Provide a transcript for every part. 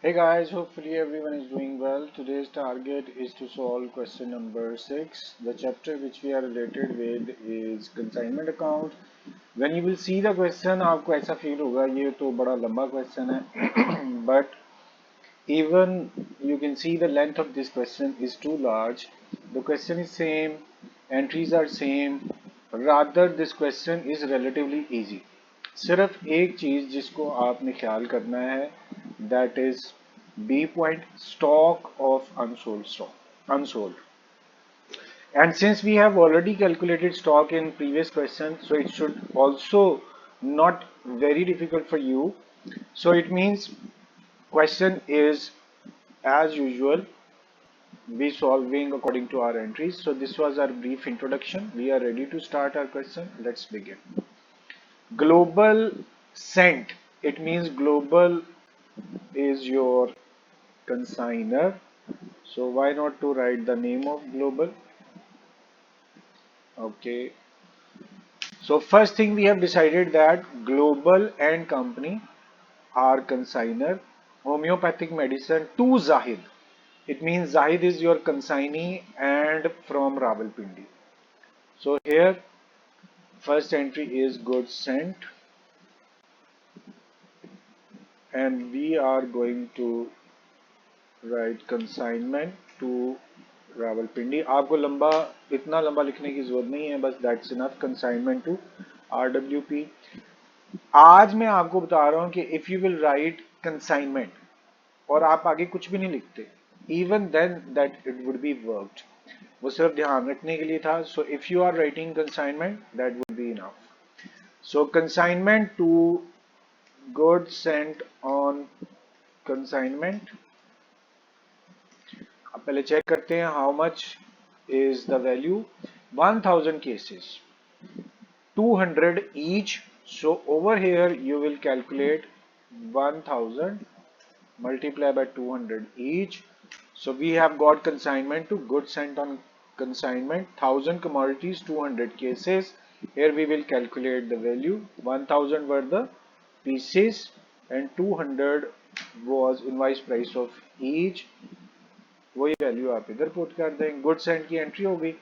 Hey guys, hopefully everyone is doing well. Today's target is to solve question number 6. The chapter which we are related with is consignment account. When you will see the question, आपको ऐसा feel होगा ये तो बड़ा लंबा question है but even you can see the length of this question is too large. The question is same, entries are same, rather this question is relatively easy. सिर्फ एक चीज जिसको आपने ख्याल करना है that is B point stock of unsold. And since we have already calculated stock in previous question, so it should also not very difficult for you. So it means question is as usual we solving according to our entries. So this was our brief introduction. We are ready to start our question. Let's begin. Global sent. It means global is your consigner. So why not to write the name of global? Okay. So first thing we have decided that global and company are consigner homeopathic medicine to Zahid. It means Zahid is your consignee and from Rawalpindi. So here first entry is goods sent and we are going to write consignment to Rawalpindi. आपको लंबा इतना लंबा लिखने की जरूरत नहीं है, बस that's enough. Consignment to RWP. आज मैं आपको बता रहा हूं कि if you will write consignment और आप आगे कुछ भी नहीं लिखते, even then that it would be worked. वो सिर्फ ध्यान रखने के लिए था. So if you are writing consignment that would be enough. So consignment to goods sent on consignment. अब पहले चेक करते हैं how much is the value. 1000 cases, 200 each. So over here you will calculate 1000 multiply by 200 each. So we have got consignment to goods sent on consignment, 1000 commodities, 200 cases. Here we will calculate the value. 1000 were the pieces and 200 was invoice price of each. वही value आप इधर put कर दें. Good send की entry हो गई.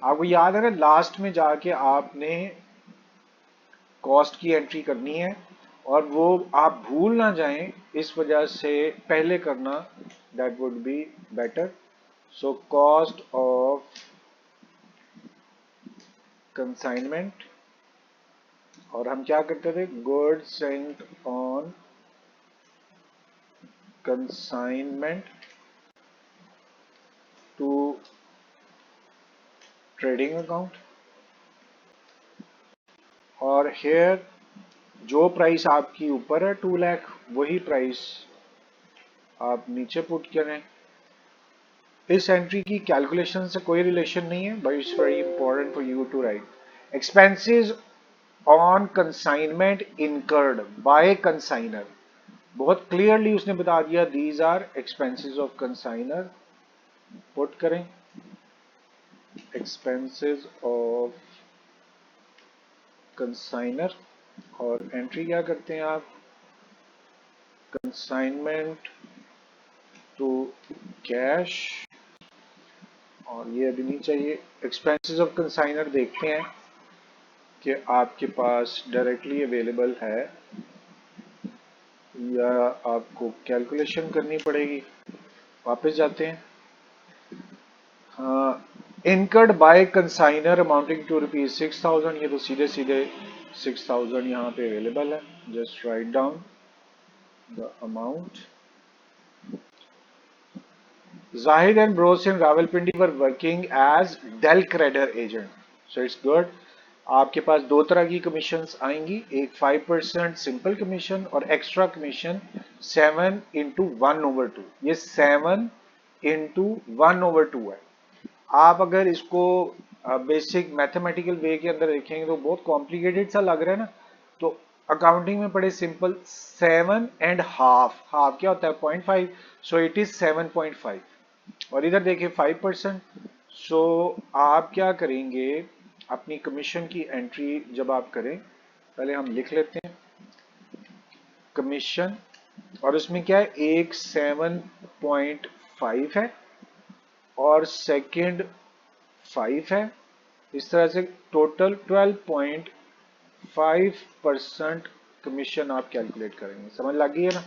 आपको याद है ना, लास्ट में जाके आपने कॉस्ट की एंट्री करनी है और वो आप भूल ना जाएं, इस वजह से पहले करना that would be better. So cost of consignment और हम क्या करते थे, good sent on consignment to trading account. और हेयर जो प्राइस आपकी ऊपर है 2 लाख, वही प्राइस आप नीचे पुट करें. इस एंट्री की कैलकुलेशन से कोई रिलेशन नहीं है, but it's very important for you to write. Expenses on consignment incurred by consignor. बहुत क्लियरली उसने बता दिया these are expenses of consignor. Put करें एक्सपेंसेस ऑफ कंसाइनर और एंट्री क्या करते हैं आप, कंसाइनमेंट टू कैश. और ये अभी नहीं चाहिए. एक्सपेंसेस ऑफ कंसाइनर देखते हैं कि आपके पास डायरेक्टली अवेलेबल है या आपको कैलकुलेशन करनी पड़ेगी. वापस जाते हैं. Incurred by consignor amounting to ₹6000. ये तो सीधे सीधे 6000 यहाँ पे अवेलेबल है. Just write down the amount. Zahid and Bros in Rawalpindi were working as Del Creditor agent. So it's good. आपके पास दो तरह की कमीशंस आएंगी, एक 5% सिंपल कमीशन और एक्स्ट्रा कमीशन 7 इंटू 1/2. ये 7 इंटू 1/2 है. आप अगर इसको बेसिक मैथमेटिकल वे के अंदर देखेंगे तो बहुत कॉम्प्लिकेटेड सा लग रहा है ना. तो अकाउंटिंग में पढ़े सिंपल. 7.5, हाफ क्या होता है 0.5. So it is 7.5. और इधर देखिए 5%. सो आप क्या करेंगे, अपनी कमीशन की एंट्री जब आप करें, पहले हम लिख लेते हैं कमीशन और उसमें क्या है, एक 7.5 है और सेकंड 5 है। इस तरह से टोटल 12.5% कमीशन आप कैलकुलेट करेंगे। समझ लग गई है ना।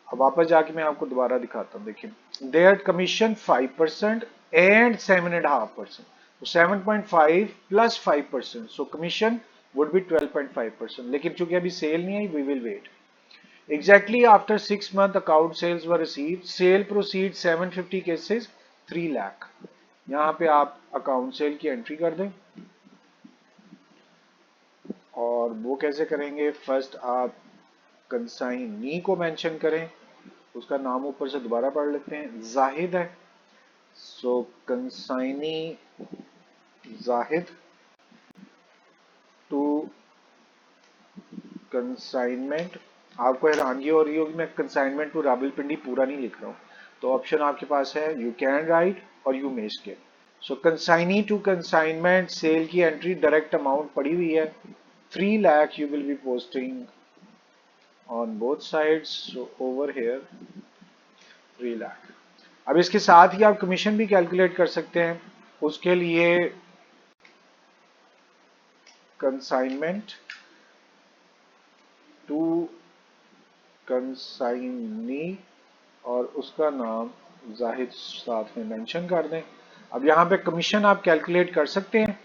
अब वापस जाके मैं आपको दोबारा दिखाता हूँ। देखिए देयर कमीशन 5% एंड 7.5%, तो 7.5 plus 5%, so commission would be 12.5%। लेकिन चूंकि अभी सेल नहीं आई, we will wait. Exactly after 6 month account sales were received, sale proceeds 750 cases 3 lakh. यहाँ पे आप अकाउंट सेल की एंट्री कर दें। और वो कैसे करेंगे, फर्स्ट आप कंसाइनी को मेंशन करें। उसका नाम ऊपर से दोबारा पढ़ लेते हैं, जाहिद है। सो कंसाइनी जाहिद टू कंसाइनमेंट। आपको हैरानगी हो रही होगी मैं कंसाइनमेंट टू रावलपिंडी पूरा नहीं लिख रहा हूँ, तो ऑप्शन आपके पास है, यू कैन राइट और you may skip. So consignee to consignment sale की एंट्री डायरेक्ट अमाउंट पड़ी हुई है 3 lakh. You will be posting on both sides, so over here 3 lakh. अब इसके साथ ही आप कमीशन भी कैलकुलेट कर सकते हैं। उसके लिए कंसाइनमेंट टू कंसाइनी और उसका नाम जाहिद साथ में मेंशन कर दें। अब यहाँ पे कमीशन आप कैलकुलेट कर सकते हैं।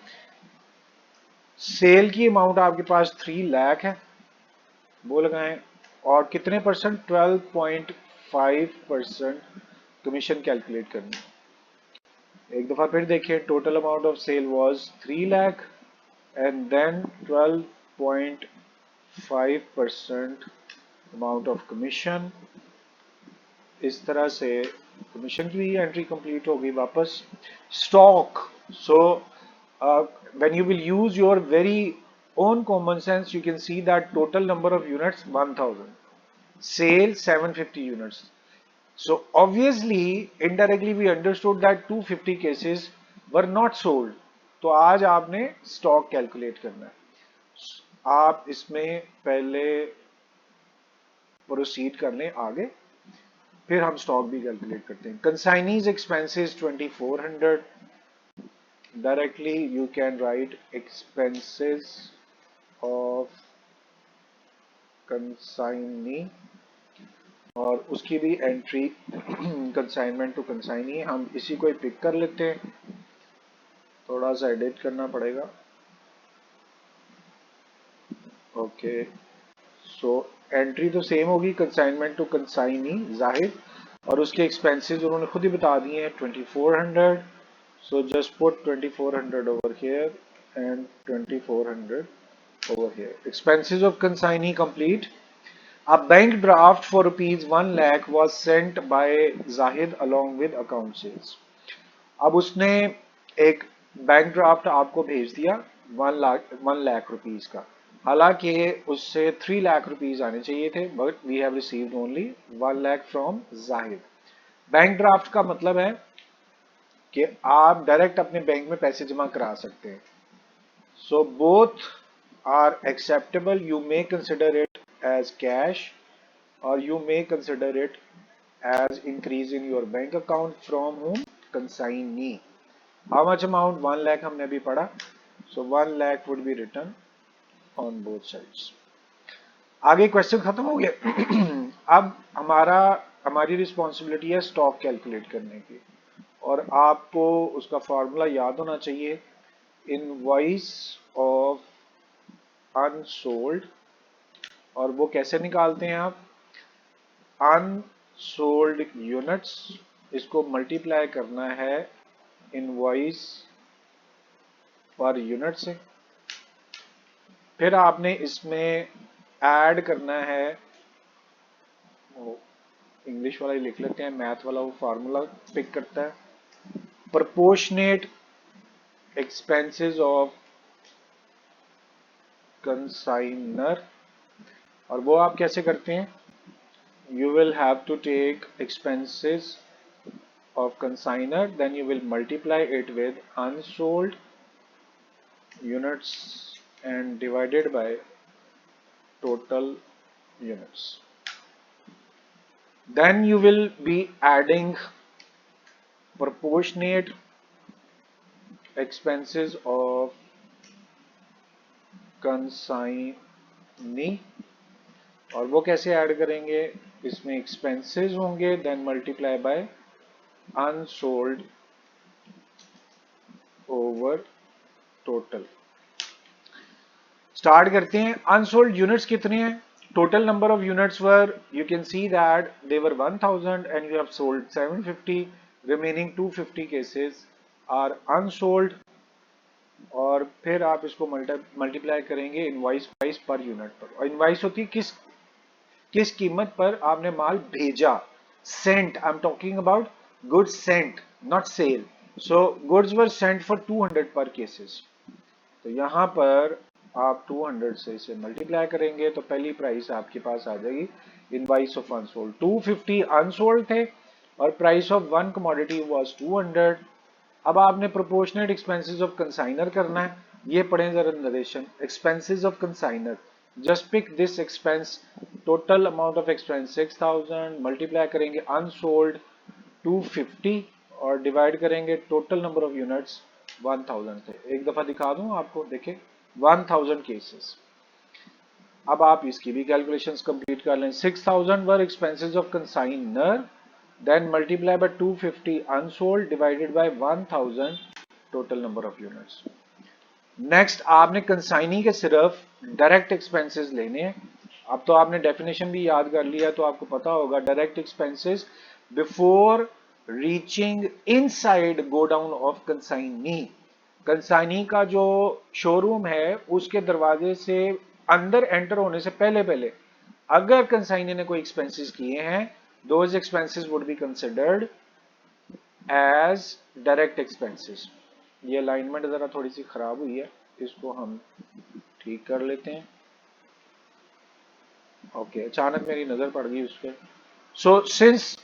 सेल की अमाउंट आपके पास 3 लाख है, वो लगाएं, और कितने परसेंट, 12.5% कमीशन कैलकुलेट करनी है। एक दफा फिर देखिए, total amount of sale was 3 lakh and then 12.5% amount of commission. इस तरह से कमीशन की भी एंट्री कंप्लीट हो गई। वापस stock, so when you will use your very own common sense, you can see that total number of units 1000, sale 750 units. So obviously indirectly we understood that 250 cases were not sold. तो आज आपने stock calculate करना है। आप इसमें पहले proceed कर लें आगे, फिर हम स्टॉक भी कैलकुलेट करते हैं। Consignee's expenses 2400। Directly you can write expenses of consignee और उसकी भी एंट्री कंसाइनमेंट टू कंसाइनी। हम इसी को पिक कर लेते हैं, थोड़ा सा एडिट करना पड़ेगा। ओके, सो एंट्री तो सेम होगी, कंसाइनमेंट टू कंसाइनी जाहिद, और उसके एक्सपेंसेस उन्होंने खुद ही बता दिए हैं 2400। So just put 2400 over here and 2400 over here. Expenses of consignee complete. A bank draft for rupees 1 lakh was sent by Zahid along with account sales. अब उसने एक बैंक ड्राफ्ट आपको भेज दिया 1 लाख रुपीज का। हालांकि उससे 3 लाख रुपीज आने चाहिए थे, but we have received only 1 lakh from Zahid. Bank draft का मतलब है कि आप डायरेक्ट अपने बैंक में पैसे जमा करा सकते हैं। So both are acceptable. You may consider it as cash or you may consider it as increase in your bank account from whom, consignee. How much amount, 1 lakh हमने अभी पढ़ा, so 1 lakh would be written on both sides. आगे question खत्म हो गया। अब हमारी responsibility है स्टॉक कैलकुलेट करने की, और आपको उसका फॉर्मूला याद होना चाहिए, इनवॉइस ऑफ अनसोल्ड। और वो कैसे निकालते हैं आप, अनसोल्ड यूनिट्स, इसको मल्टीप्लाई करना है इनवॉइस पर यूनिट से, फिर आपने इसमें ऐड करना है, इंग्लिश वाला ही लिख लेते हैं, मैथ वाला वो फार्मूला पिक करता है, प्रोपोर्शनेट एक्सपेंसेस ऑफ कंसाइनर। और वो आप कैसे करते हैं, you will have to take expenses of consignor, then you will multiply it with unsold units and divided by total units. Then you will be adding proportionate expenses of consignee, और वो कैसे add करेंगे, इसमें expenses होंगे then multiply by unsold over total. Start करते हैं। Unsold units कितने हैं? Total number of units were, you can see that they were 1000 and you have sold 750, remaining 250 cases are unsold, और फिर आप इसको मल्टीप्लाई करेंगे इनवॉइस प्राइस पर यूनिट पर। और इनवॉइस होती है किस किस कीमत पर आपने माल भेजा, sent, I am talking about goods sent not sale. So goods were sent for 200 per cases, तो यहां पर आप 200 से इसे मल्टीप्लाई करेंगे तो पहली प्राइस आपके पास आ जाएगी इनवॉइस ऑफ अनसोल्ड। 250 अनसोल्ड थे और price of one commodity was 200। अब आपने प्रोपोर्शनेट एक्सपेंसेस ऑफ कंसाइनर करना है। ये पढ़ें जरा narration. Expenses of consignor, just pick this expense, total amount of expense 6000, multiply करेंगे अनसोल्ड 250 और डिवाइड करेंगे टोटल नंबर ऑफ यूनिट्स 1000 थे। एक दफा दिखा दूं आपको, देखें 1000 केसेस। अब आप इसकी भी कैलकुलेशंस कंप्लीट कर लें। 6000 were expenses of consignor, then multiply by 250 unsold divided by 1000 total number of units। Next आपने कंसाइनी के सिर्फ डायरेक्ट एक्सपेंसेस लेने हैं। अब तो आपने डेफिनेशन भी याद कर लिया तो आपको पता होगा direct expenses before reaching inside godown of consignee. Consignee का जो शोरूम है उसके दरवाजे से अंदर एंटर होने से पहले पहले अगर कंसाइनी ने कोई एक्सपेंसेस किए हैं, those expenses would be considered as direct expenses। ये अलाइनमेंट जरा थोड़ी सी खराब हुई है, इसको हम ठीक कर लेते हैं। ओके, अचानक मेरी नजर पड़ गई उस पर। So since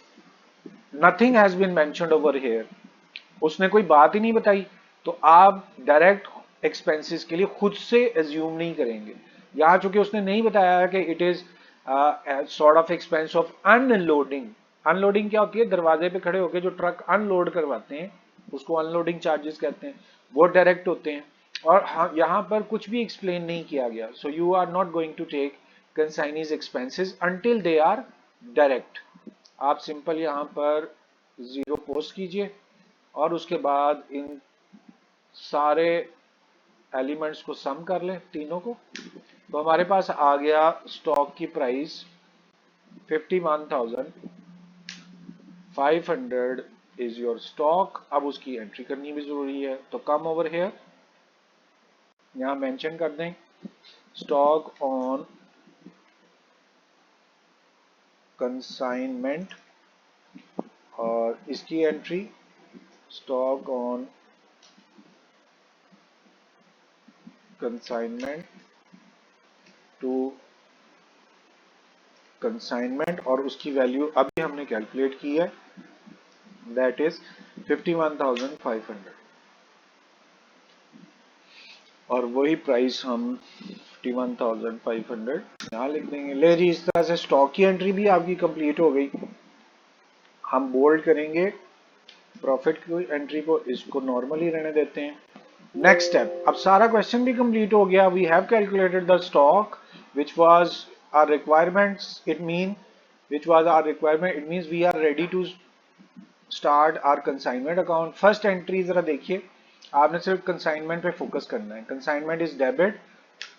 nothing has been mentioned over here, उसने कोई बात ही नहीं बताई, तो आप डायरेक्ट एक्सपेंसेस के लिए खुद से एज्यूम नहीं करेंगे। यहाँ चूंकि उसने नहीं बताया कि it is sort of expense of unloading. Unloading क्या होती है? दरवाजे पे खड़े होकर जो ट्रक अनलोड करवाते हैं उसको अनलोडिंग चार्जेस कहते हैं, वो डायरेक्ट होते हैं। और हाँ, यहाँ पर कुछ भी एक्सप्लेन नहीं किया गया। So you are not going to take consignee's expenses until they are direct. आप सिंपल यहाँ पर जीरो पोस्ट कीजिए और उसके बाद इन सारे एलिमेंट्स को सम कर लें तीनों को, तो हमारे पास आ गया स्टॉक की प्राइस 51,500 इज योर स्टॉक। अब उसकी एंट्री करनी भी जरूरी है, तो कम ओवर हियर, यहां मेंशन कर दें स्टॉक ऑन कंसाइनमेंट और इसकी entry stock on consignment to consignment, और उसकी वैल्यू अभी हमने कैलकुलेट की है, दैट इज 51,500। और वही प्राइस हम 51,500 यहाँ लिख देंगे। ले जी, इस तरह से स्टॉक की एंट्री भी आपकी कंप्लीट हो गई। हम बोल्ड करेंगे प्रॉफिट की एंट्री को, इसको नॉर्मली रहने देते हैं। नेक्स्ट स्टेप, अब सारा क्वेश्चन भी कंप्लीट हो गया। We have calculated the stock which was our requirements, it mean which was our requirement, it means we are ready to start our consignment account। First entry जरा देखिए, आपने सिर्फ consignment पे फोकस करना है। कंसाइनमेंट इज डेबिट,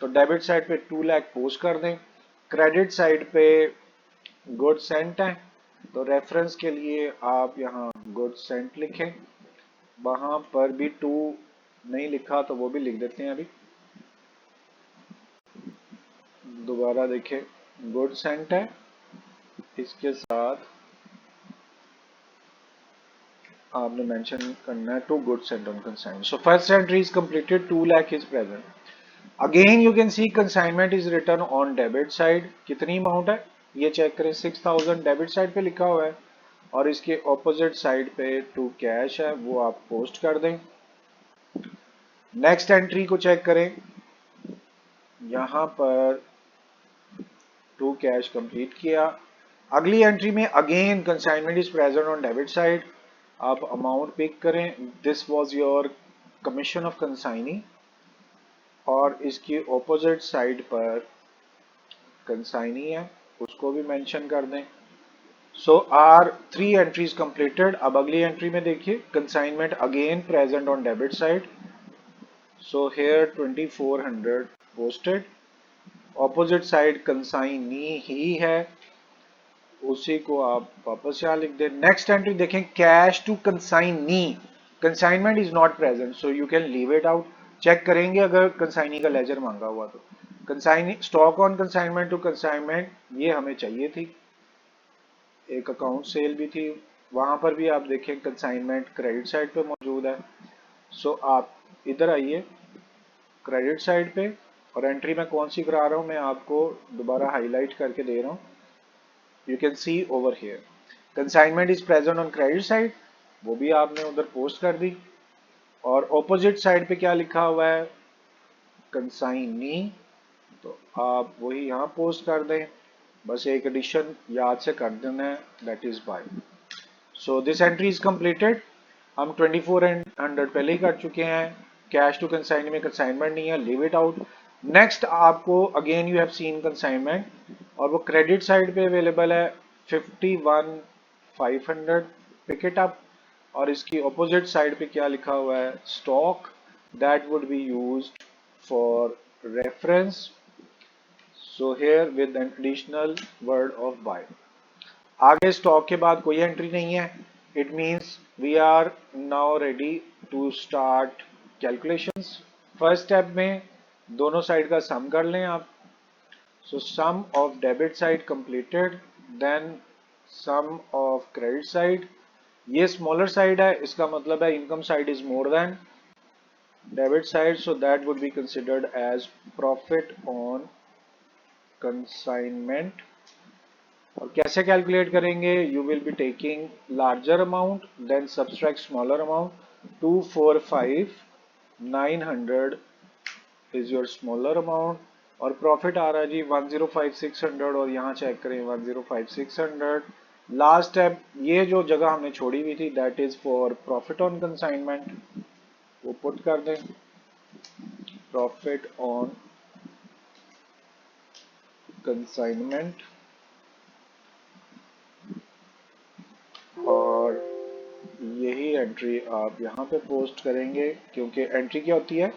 तो debit side पे 2 lakh post कर दें। क्रेडिट साइड पे गुड सेंट है, तो रेफरेंस के लिए आप यहाँ गुड सेंट लिखें। वहां पर भी 2 नहीं लिखा तो वो भी लिख देते हैं। अभी दोबारा देखें, गुड सेंट है, इसके साथ आपने मेंशन करना है to goods sent on consignment. So first entry is completed, 2 lakh is present. Again you can see consignment is return on debit side. कितनी अमाउंट है ये चेक करें, 6000 डेबिट साइड पे लिखा हुआ है, और इसके ऑपोजिट साइड पे टू कैश है, वो आप पोस्ट कर दें। नेक्स्ट एंट्री को चेक करें, यहां पर टू कैश कंप्लीट किया, अगली एंट्री में again consignment is present on debit side, आप अमाउंट पिक करें, this was your commission of consignee, और इसकी ऑपोजिट साइड पर कंसाइनी है, उसको भी मेंशन कर दें। So are 3 entries completed. अब अगली एंट्री में देखिए, consignment again present on debit side, so here 2400 posted, opposite side consignee ही है, उसी को आप वापस यहाँ लिख दें। नेक्स्ट एंट्री देखें, cash to consignee, consignment is not present, so you can leave it out. Check करेंगे अगर कंसाइनी का लेजर मांगा हुआ तो। Consignee stock on consignment to consignment, ये हमें चाहिए थी। एक अकाउंट सेल भी थी, वहां पर भी आप देखें कंसाइनमेंट क्रेडिट साइड पे मौजूद है। सो आप इधर आइए क्रेडिट साइड पे, और एंट्री में कौन सी करा रहा हूं मैं आपको दोबारा हाईलाइट करके दे रहा हूं। You can C over here consignment is present on credit side, वो भी आपने उधर पोस्ट कर दी। और ऑपोजिट साइड पे क्या लिखा हुआ है, कंसाइनी, तो आप वही यहाँ पोस्ट कर दें। बस एक एडिशन याद से कर देना है, that is by. So this entry is completed. हम 2400 पहले ही कर चुके हैं। कैश टू कंसाइनमेंट में कंसाइनमेंट नहीं है, लीव इट आउट। नेक्स्ट आपको again you have seen consignment, और वो क्रेडिट साइड पे अवेलेबल है 51,500, पिक इट अप। और इसकी ऑपोजिट साइड पे क्या लिखा हुआ है, stock, that would be used for reference, so here with an additional word of by. आगे स्टॉक के बाद कोई एंट्री नहीं है, it means we are now ready to start calculations. First step में दोनों साइड का सम कर लें आप। So sum of debit side completed, then sum of credit side. ये स्मॉलर साइड है, इसका मतलब है income side is more than debit side, so that would be considered as profit on consignment. और कैसे कैलकुलेट करेंगे, you will be taking larger amount then subtract smaller amount. 245,900 is your smaller amount, और profit आ रहा है जी 105,600, और यहाँ check करें 105,600। लास्ट स्टेप, ये जो जगह हमने छोड़ी हुई थी that is for profit on consignment, वो पुट कर दें, प्रॉफिट ऑन कंसाइनमेंट। और यही एंट्री आप यहाँ पे पोस्ट करेंगे, क्योंकि एंट्री क्या होती है,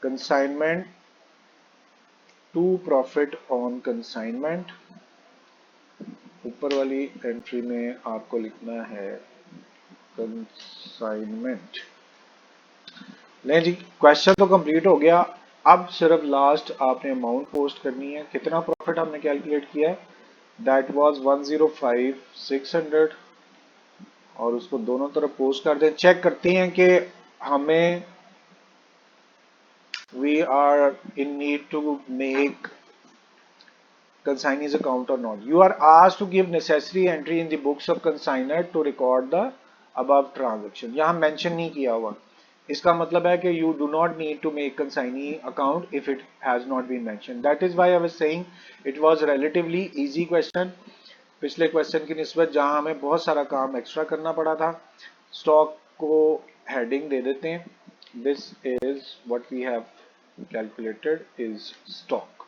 consignment to profit on consignment. ऊपर वाली एंट्री में आपको लिखना है कंसाइनमेंट। नहीं जी, क्वेश्चन तो कंप्लीट हो गया। अब सिर्फ लास्ट आपने अमाउंट पोस्ट करनी है, कितना प्रॉफिट हमने कैलकुलेट किया है, दैट वाज 105,600, और उसको दोनों तरफ पोस्ट कर दें। चेक करते हैं कि हमें we are in need to make consignee's account or not. You are asked to give necessary entry in the books of consignor to record the above transaction. यहाँ mention नहीं किया हुआ, इसका मतलब है कि you do not need to make consignee account if it has not been mentioned. That is why I was saying it was relatively easy question. पिछले question की निस्बत जहां हमें बहुत सारा काम एक्स्ट्रा करना पड़ा था। स्टॉक को हेडिंग दे देते हैं, this is what we have calculated is stock.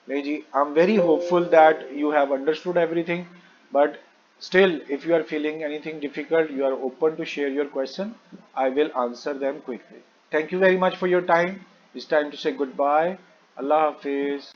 नहीं जी, I'm very hopeful that you have understood everything, but still if you are feeling anything difficult, you are open to share your question. I will answer them quickly. Thank you very much for your time. It's time to say goodbye. Allah Hafiz.